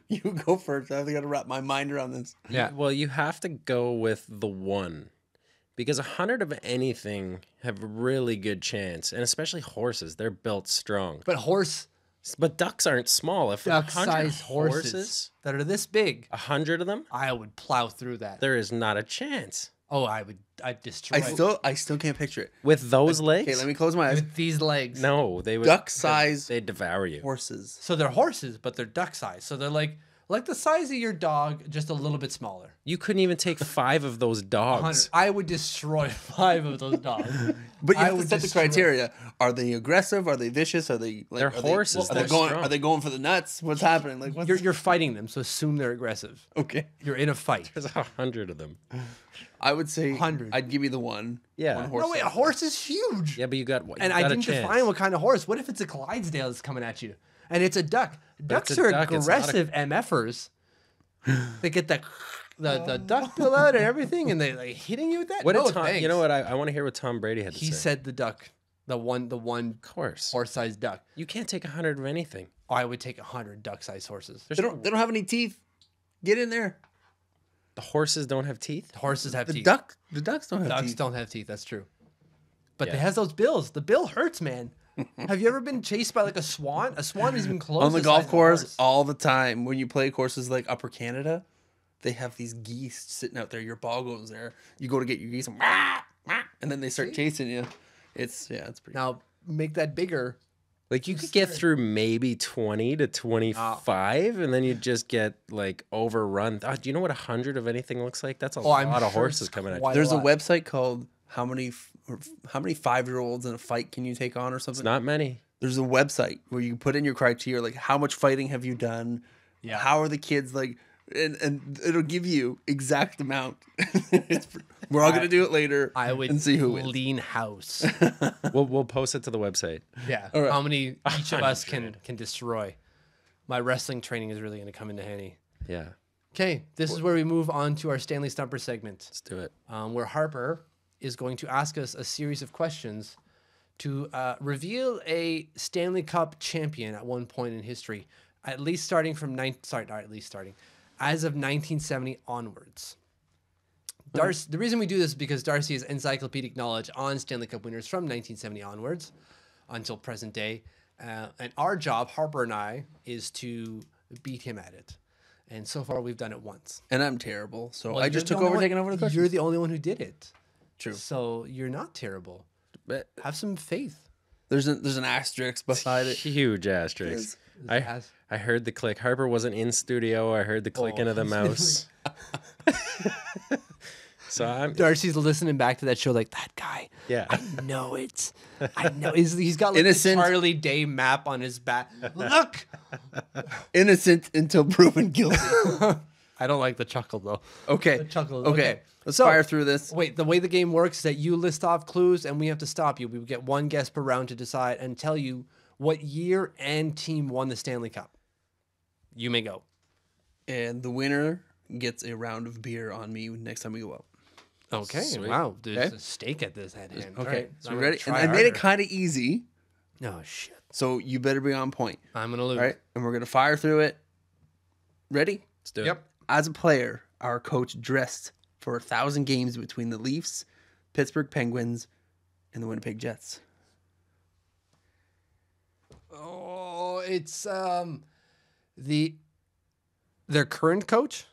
You go first. I've got to wrap my mind around this. Yeah. Well, you have to go with the one. Because 100 of anything have a really good chance. And especially horses. They're built strong. But But ducks aren't small. If 100 duck-sized horses that are this big, 100 of them, I would plow through that. there is not a chance. Oh, I'd destroy I still can't picture it. With those legs? Okay, let me close my eyes. with these legs. No, they would. Duck-sized They'd devour you. horses. So they're horses, but they're duck size. So they're like the size of your dog, just a little bit smaller. You couldn't even take 5 of those 100. dogs. I would destroy 5 of those dogs. But you I have to would set the destroy- criteria. Are they aggressive? Are they vicious? Are they like They're are horses. Are They're they going? strong. Are they going for the nuts? What's happening? Like what's You're fighting them, so assume they're aggressive. okay? You're in a fight. There's 100 of them. I would say 100. I'd give you the one. Yeah. One horse. No wait, a horse is huge. Yeah, but you got And I didn't define what kind of horse. What if it's a Clydesdale that's coming at you, and it's a duck? Ducks it's a are duck, it's not a- aggressive MFers. They get the duck bill out and everything, and they like hitting you with that. What No, did Tom? thanks. You know what? I want to hear what Tom Brady had to He say. said the duck, the one Of course. horse-sized duck. You can't take 100 of anything. I would take 100 duck-sized horses. They don't have any teeth. Get in there. The horses don't have teeth. Horses have The teeth. the ducks don't have Ducks teeth. don't have teeth. That's true. But Yeah. they has those bills. The bill hurts, man. Have you ever been chased by like a swan? A swan is even close On the to golf size of a course horse. all the time. When you play courses like Upper Canada, they have these geese sitting out there. Your ball goes there. You go to get your geese, and then they start chasing you. It's pretty. Now make that bigger. Like you could get through maybe 20 to 25, and then you just get like overrun. Do you know what 100 of anything looks like? That's a Oh, I'm lot of sure horses it's coming at you. quite There's a lot. website called how many 5-year-olds in a fight can you take on or It's something. not many. There's a website where you put in your criteria, like how much fighting have you done? Yeah. How are the kids like? And it'll give you exact amount. We're all gonna do it later. I would and see who wins. clean house. We'll post it to the website. Yeah. All right. How many each of us can destroy? My wrestling training is really going to come into handy. Yeah, Okay, this is where we move on to our Stanley Stumper segment, let's do it. where Harper is going to ask us a series of questions to reveal a Stanley Cup champion at one point in history, at least starting from as of 1970 onwards. Darcy, the reason we do this is because Darcy has encyclopedic knowledge on Stanley Cup winners from 1970 onwards until present day. And our job, Harper and I, is to beat him at it. And so far, we've done it once. And I'm terrible, so Well, I you're just the took only over one- taking over the question. You're the only one who did it. True. So you're not terrible. But Have some faith. There's an asterisk beside it. huge asterisk. Has- I heard the click. Harper wasn't in studio. I heard the clicking of the mouse. So I'm Darcy's listening back to that show like, that guy. yeah. I know it. I know. He's got like Innocent. the Charlie Day map on his back. Look. Innocent until proven guilty. I don't like the chuckle, though. Okay. The chuckle. Okay. Let's So- fire through this. Wait, the way the game works is that you list off clues and we have to stop you. We get one guess per round to decide and tell you what year and team won the Stanley Cup. You may go. And the winner gets a round of beer on me next time we go out. Okay. Sweet. Wow. There's Okay. a stake at this at hand. All Okay. right, So I'm we gonna ready? And try I made it harder. kind of easy, Oh, shit. so you better be on point. I'm going to lose. All right. And we're going to fire through it. Ready? Let's do it. Yep. As a player, our coach dressed for 1,000 games between the Leafs, Pittsburgh Penguins, and the Winnipeg Jets. Oh, it's their current coach?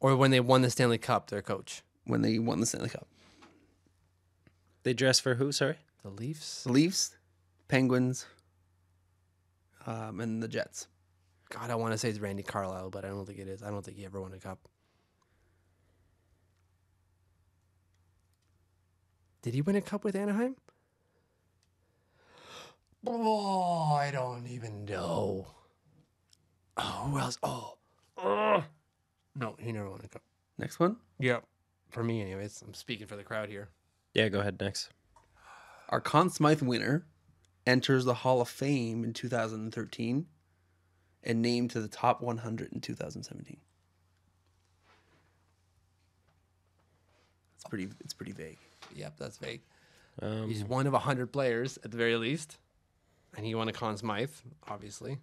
Or when they won the Stanley Cup, their coach. when they won the Stanley Cup. They dress for who? Sorry. The Leafs? The Leafs, Penguins, and the Jets. God, I want to say it's Randy Carlyle, but I don't think it is. I don't think he ever won a cup. Did he win a cup with Anaheim? Oh, I don't even know. Oh, who else? Oh. No, he never won a cup. Next one. Yep. For me, anyways. I'm speaking for the crowd here. Yeah, go ahead next. Our Conn Smythe winner enters the Hall of Fame in 2013 and named to the top 100 in 2017. It's pretty vague. Yep, that's vague. Um, He's one of 100 players at the very least. And he won a Conn Smythe, obviously.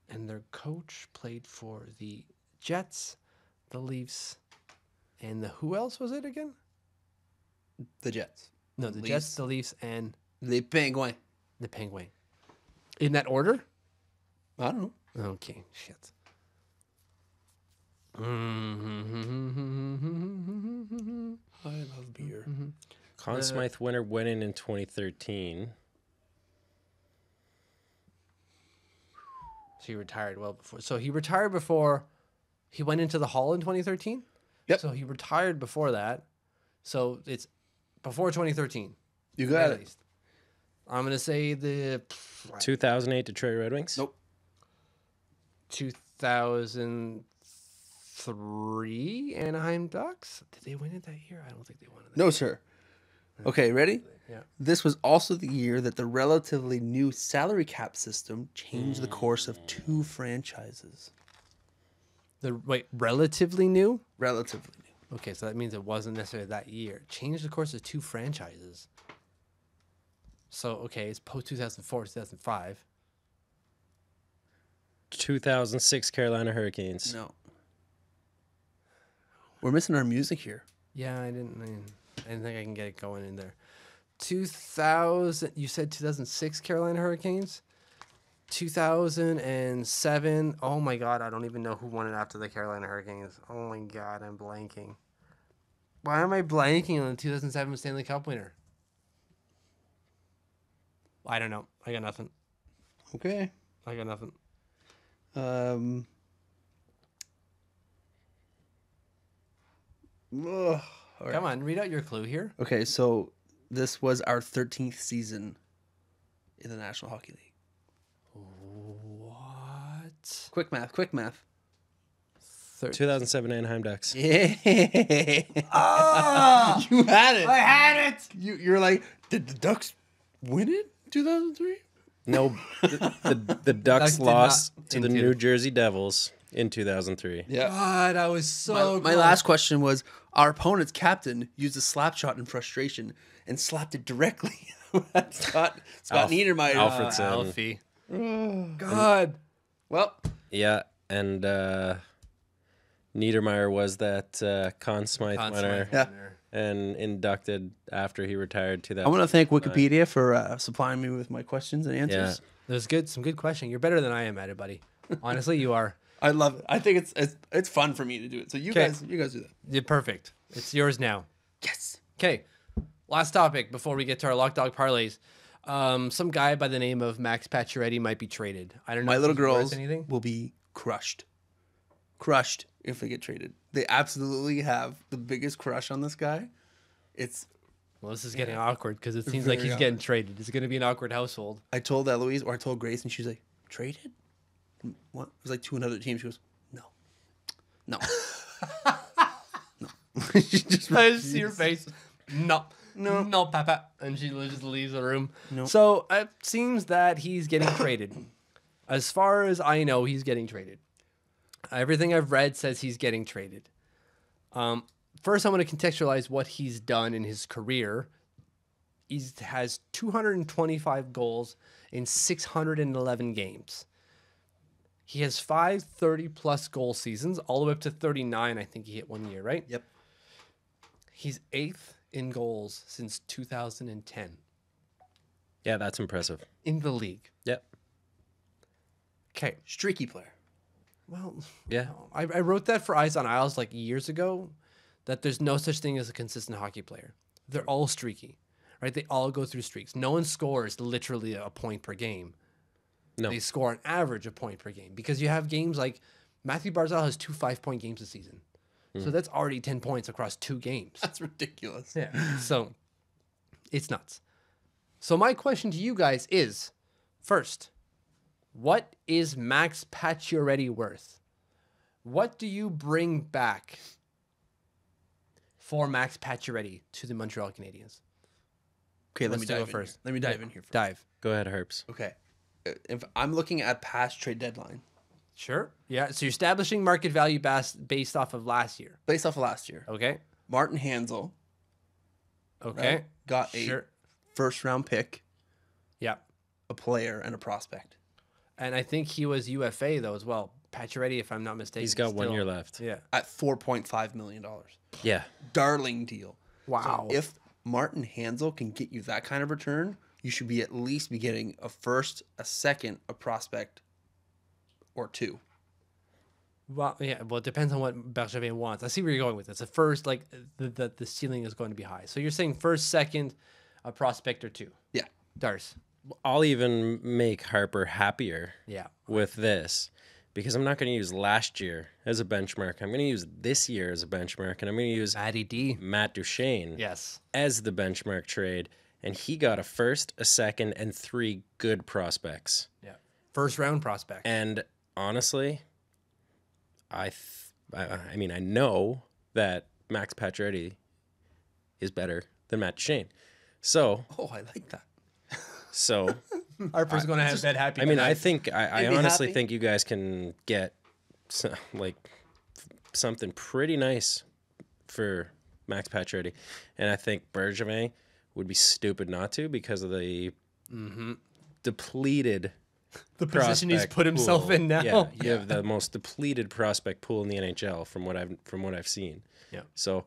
And their coach played for the Jets, the Leafs, and the who else was it again? The Jets. No, the Jets, the Leafs, and The Penguins. the Penguin. In that order? I don't know. Okay, shit. I love beer. Conn Smythe winner winning in 2013. So he retired well before. So he retired before he went into the Hall in 2013? Yep. So he retired before that. So it's before 2013. You got at it. least. I'm going to say the 2008 Detroit Red Wings. Nope. 2003 Anaheim Ducks. Did they win it that year? I don't think they won it. No, sir. Okay, ready? Yeah. This was also the year that the relatively new salary cap system changed the course of 2 franchises. Relatively new? Relatively new. Okay, so that means it wasn't necessarily that year. It changed the course of 2 franchises. So, okay, it's post 2004, 2005. 2006 Carolina Hurricanes. No. We're missing our music here. Yeah, I didn't think I can get it going in there. 2000, you said 2006 Carolina Hurricanes? 2007, oh my God, I don't even know who won it after the Carolina Hurricanes. Oh my God, I'm blanking. Why am I blanking on the 2007 Stanley Cup winner? I don't know. I got nothing. Okay. I got nothing. All right. Come on, read out your clue here. Okay, so this was our 13th season in the National Hockey League. What? Quick math. 2007 Anaheim Ducks. Yeah. Ah! You had it. I had it! You're like, did the Ducks win it 2003? No, the Ducks Ducks did lost not to the in New Jersey Devils in 2003. Yeah. God, I was so My last question was, our opponent's captain used a slap shot in frustration and slapped it directly at Scott Niedermayer. Alfredson. Alfie. God. Well, Yeah, and Niedermeyer was that Conn Smythe winner Yeah. and inducted after he retired. I want to thank Wikipedia for supplying me with my questions and answers. There's some good question. You're better than I am at it, buddy. Honestly, you are. I love it. I think it's fun for me to do it. So you 'Kay. guys do that. You're perfect. It's yours now. Yes. Okay. Last topic before we get to our Lock Dog parlays. Some guy by the name of Max Pacioretty might be traded. I don't know. My if little he's worth girls anything. will be crushed if they get traded. They absolutely have the biggest crush on this guy. It's Well, this is getting awkward because it seems like Very he's getting traded. It's going to be an awkward household. I told Eloise or I told Grace and she's like, traded? What? It was like to another team. She goes, no. No. She just I just see her face. No, Papa, and she just leaves the room. No. So it seems that he's getting traded. As far as I know, he's getting traded. Everything I've read says he's getting traded. First, I want to contextualize what he's done in his career. He has 225 goals in 611 games. He has 5 30-plus goal seasons, all the way up to 39, I think he hit one year, right? Yep. He's 8th in goals since 2010 Yeah, that's impressive. in the league. Yep. Okay. Streaky player. Well, Yeah. I wrote that for Eyes on Isles like years ago, that there's no such thing as a consistent hockey player. They're all streaky, right? They all go through streaks. No one scores literally a point per game. No. They score an average a point per game because you have games like Matthew Barzal has 2 5-point games this season. So that's already 10 points across 2 games. That's ridiculous. Yeah. So it's nuts. So my question to you guys is, first, what is Max Pacioretty worth? What do you bring back for Max Pacioretty to the Montreal Canadiens? Okay, let Let's me do dive it in first. Here. Let me dive in here first. Dive. Go ahead, Herps. Okay. If I'm looking at past trade deadline, Sure. Yeah. So you're establishing market value based off of last year. based off of last year, Okay. Martin Hansel Okay. got a Sure. first round pick, Yeah. a player, and a prospect. And I think he was UFA though as well. Pacioretty, if I'm not mistaken. He's got 1 still- year left. Yeah. At $4.5 million. Yeah. Darling deal. Wow. So if Martin Hansel can get you that kind of return, you should be at least be getting a first, a second, a prospect, or 2. Well, yeah. Well, it depends on what Bergevin wants. I see where you're going with this. At first, like the ceiling is going to be high. So you're saying first, second, a prospect or 2. Yeah. Darce. I'll even make Harper happier Yeah. with this because I'm not going to use last year as a benchmark. I'm going to use this year as a benchmark, and I'm going to use Matty D. Matt Duchene Yes. as the benchmark trade. And he got a first, a second, and 3 good prospects. Yeah. First round prospect. And honestly, I mean, I know that Max Pacioretty is better than Matt Duchene. So, Oh, I like that. Harper's going to have bed happy. I mean, tonight. I think I be honestly happy. think you guys can get something pretty nice for Max Pacioretty, and I think Bergevin would be stupid not to because of the depleted the position he's prospect put himself pool. in now. Yeah, you have the most depleted prospect pool in the NHL from what I've seen. Yeah. So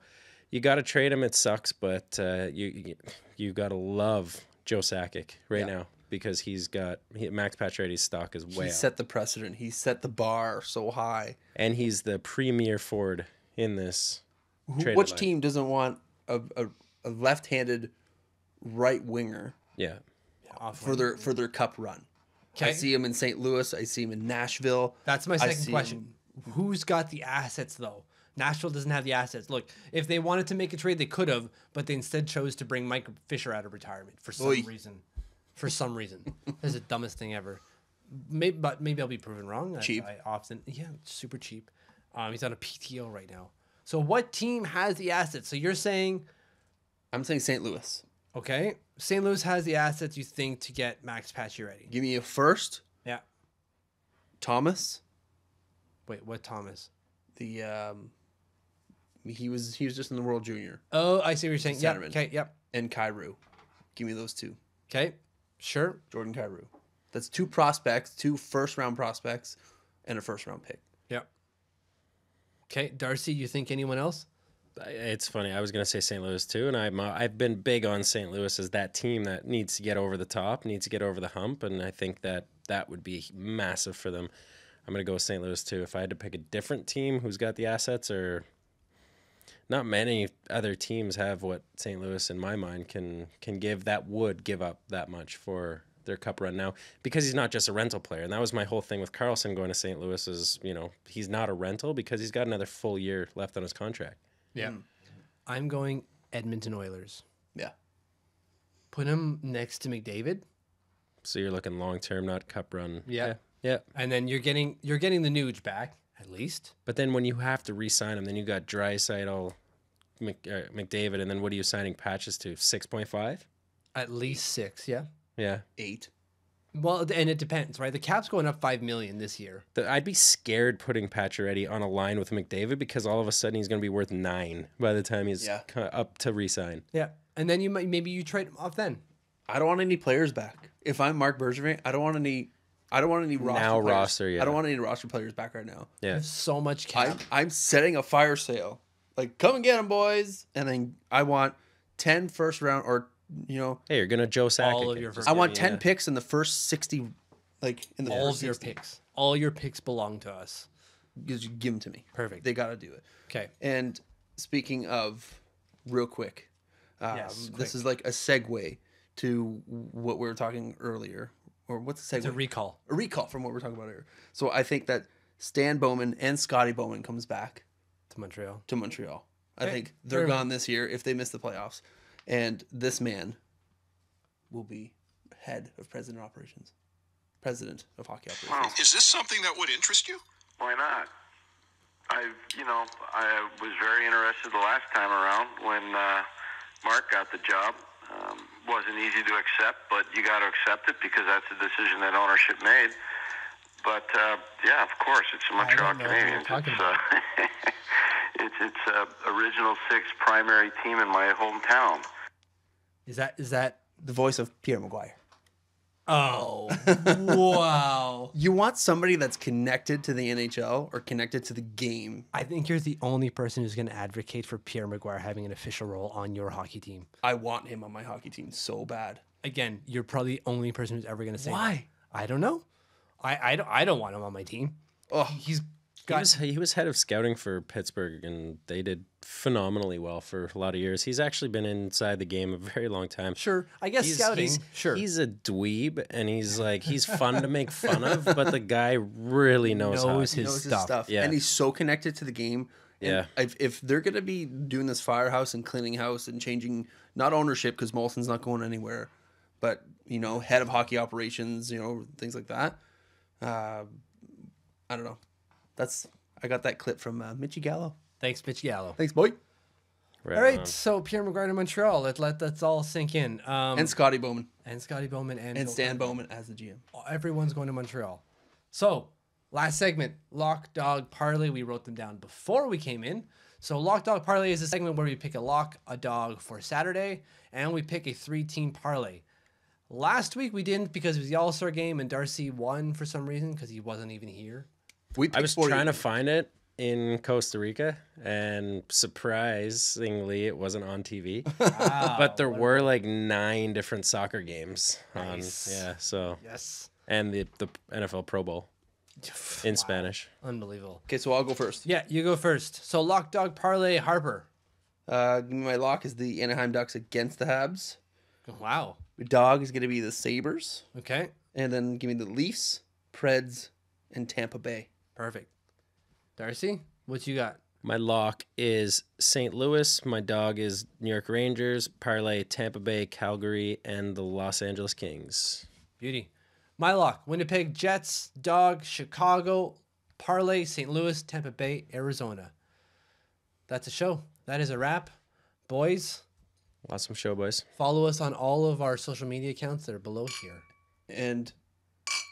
you got to trade him. It sucks, but you got to love Joe Sakic right now because Max Pacioretty's stock is way He up, set the precedent. He set the bar so high. and he's the premier forward in this. trade Which deadline. team doesn't want a left-handed right winger Yeah. for their cup run? I Okay. see him in St. Louis. I see him in Nashville. That's my I second see question. Who's got the assets though? Nashville doesn't have the assets. Look, if they wanted to make a trade, they could have, but they instead chose to bring Mike Fisher out of retirement for some Oy. reason. For some reason, that's the dumbest thing ever. Maybe I'll be proven wrong. Cheap. I often, super cheap. He's on a PTO right now. So what team has the assets? So you're saying, I'm saying St. Louis. okay, St. Louis has the assets you think to get Max Pacioretty. Give me a first, Yeah. Thomas. Wait, what Thomas? The he was just in the World Junior, Oh, I see what you're saying. Yeah. Centerman. Okay. Yep. and Kyrou. Give me those 2. Okay. Sure. Jordan Kyrou. That's 2 prospects, 2 first-round prospects, and a first-round pick. Yep. Okay, Darcy, you think anyone else? It's funny. I was going to say St. Louis too, and I've been big on St. Louis as that team that needs to get over the top, needs to get over the hump, and I think that would be massive for them. I'm going to go with St. Louis too. If I had to pick a different team who's got the assets, or not many other teams have what St. Louis, in my mind, can give, that would give up that much for their cup run now, because he's not just a rental player. And that was my whole thing with Carlson going to St. Louis is, he's not a rental because he's got another full year left on his contract. Yeah. I'm going Edmonton Oilers. Yeah. Put him next to McDavid, So you're looking long term, not cup run. Yeah. Yeah. and then you're getting the Nuge back at least. But then when you have to re-sign him, then you got Draisaitl, McDavid, and then what are you signing Patches to? 6.5? At least 6, yeah. Yeah. 8. Well, and it depends, right? The cap's going up $5 million this year. I'd be scared putting Pacioretty on a line with McDavid because all of a sudden he's going to be worth 9 by the time he's up to re-sign. Yeah, and then maybe you trade him off then. I don't want any players back. If I'm Mark Bergevin, I don't want any roster Now players. roster, yeah. I don't want any roster players back right now. Yeah. There's so much cap. I'm setting a fire sale. Like, come and get them, boys. And then I want 10 first round, or Hey, you're going to Joe Sakic. All of your Just first- I give want me 10 picks in the first 60. Like in the all first of your 60. picks. All your picks belong to us. Just give them to me. Perfect. They got to do it. Okay. And speaking of, real quick, Yes, quick. this is like a segue to what we were talking earlier. Or what's the segue? It's a recall. A recall from what we were talking about earlier. So I think that Stan Bowman and Scotty Bowman comes back To Montreal. to Montreal. I Okay, think they're fair gone this year if they miss the playoffs. And this man will be head of president of hockey operations. Is this something that would interest you? Why not? I was very interested the last time around when Mark got the job. Wasn't easy to accept, but you got to accept it because that's a decision that ownership made. But yeah, of course, it's the Montreal don't know what you're Canadiens. talking It's original six primary team in my hometown. Is that? The voice of Pierre Maguire. Oh, wow. You want somebody that's connected to the NHL or connected to the game. I think you're the only person who's going to advocate for Pierre Maguire having an official role on your hockey team. I want him on my hockey team so bad. Again, you're probably the only person who's ever going to say Why? that. I don't know. I don't want him on my team. Oh, He's He got was head of scouting for Pittsburgh, and they did phenomenally well for a lot of years. He's actually been inside the game a very long time. sure. I guess scouting. Sure. He's a dweeb, and he's fun to make fun of, but the guy really knows Knows hockey. his knows stuff. his stuff. Yeah. And he's so connected to the game. And Yeah. if they're going to be doing this firehouse and cleaning house and changing, not ownership, because Molson's not going anywhere, but, head of hockey operations, things like that. I don't know. I got that clip from Mitchie Gallo. Thanks, Mitch Gallo. Thanks, boy. Right All right, on. so Pierre Maguire to Montreal. Let that's all sink in. And Scotty Bowman. And Scotty Bowman and And Bill Stan Clinton. Bowman as the GM. Everyone's going to Montreal. So, last segment, Lock, Dog, Parlay. We wrote them down before we came in. So, Lock, Dog, Parlay is a segment where we pick a lock, a dog for Saturday, and we pick a 3-team parlay. Last week we didn't because it was the All-Star game and Darcy won for some reason because he wasn't even here. I was trying to find it in Costa Rica, and surprisingly, it wasn't on TV. But there were like 9 different soccer games on. Nice. Yeah, so Yes. and the NFL Pro Bowl in Spanish. Unbelievable. Okay, so I'll go first. Yeah, you go first. So, Lock, Dog, Parlay, Harper. My lock is the Anaheim Ducks against the Habs. Wow. My dog is going to be the Sabres. Okay. And then give me the Leafs, Preds, and Tampa Bay. Perfect. Darcy, what you got? My lock is St. Louis. My dog is New York Rangers, parlay Tampa Bay, Calgary, and the Los Angeles Kings. Beauty. My lock, Winnipeg Jets, Dog, Chicago, Parlay, St. Louis, Tampa Bay, Arizona. That's a show. That is a wrap. Boys, Awesome show, boys. follow us on all of our social media accounts that are below here. And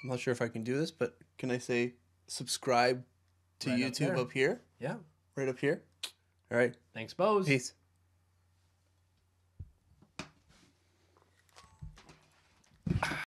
I'm not sure if I can do this, but can I say subscribe to Right up YouTube there. up here? Yeah. Right up here? All right. Thanks, Bose. Peace.